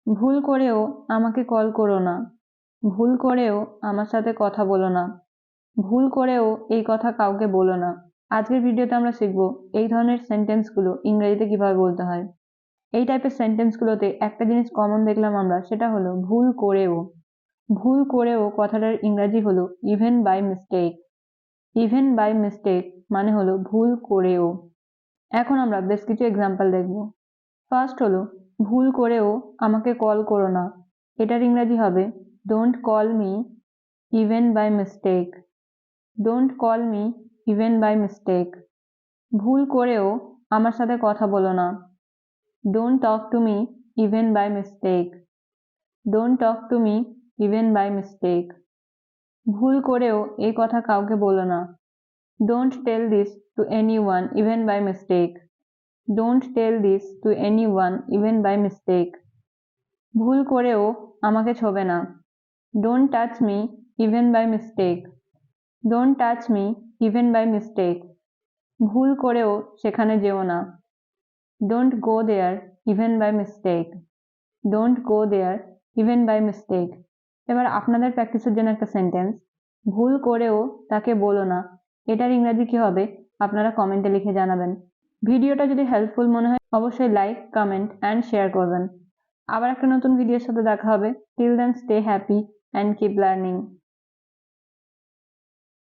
ভুল করেও আমাকে কল করো না, ভুল করেও আমার সাথে কথা বলো না, ভুল করেও এই কথা কাউকে বলো না। আজকের ভিডিওতে আমরা শিখব এই ধরনের সেন্টেন্সগুলো ইংরেজিতে কিভাবে বলতে হয়। এই টাইপের সেন্টেন্সগুলোতে একটা জিনিস কমন দেখলাম আমরা, সেটা হলো ভুল করেও। ভুল করেও কথাটার ইংরাজি হলো even by mistake. Even by mistake মানে হলো ভুল করেও। এখন আমরা বেশ কিছু এক্সাম্পল দেখব। ফার্স্ট হলো ভুল করেও আমাকে কল করো না, এটার ইংরাজি হবে don't call me even by mistake. Don't call me even by mistake. ভুল করেও আমার সাথে কথা বলো না, don't talk to me even by mistake. Don't talk to me even by mistake. ভুল করেও এই কথা কাউকে বলো না, don't tell this to anyone even by mistake. Don't tell this to anyone even by mistake. ভুল করেও আমাকে ছোবে না, don't touch me even by mistake. Don't touch me even by mistake. ভুল করেও সেখানে যেও না, don't go there even by mistake. Don't go there even by mistake. এবার আপনাদের প্র্যাকটিসের জন্য একটা সেন্টেন্স, ভুল করেও তাকে বলো না, এটার ইংরাজি কি হবে আপনারা কমেন্টে লিখে জানাবেন। ভিডিওটা যদি হেল্পফুল মনে হয় অবশ্যই লাইক, কমেন্ট অ্যান্ড শেয়ার করবেন। আবার একটা নতুন ভিডিওর সাথে দেখা হবে। Till then stay happy and keep learning.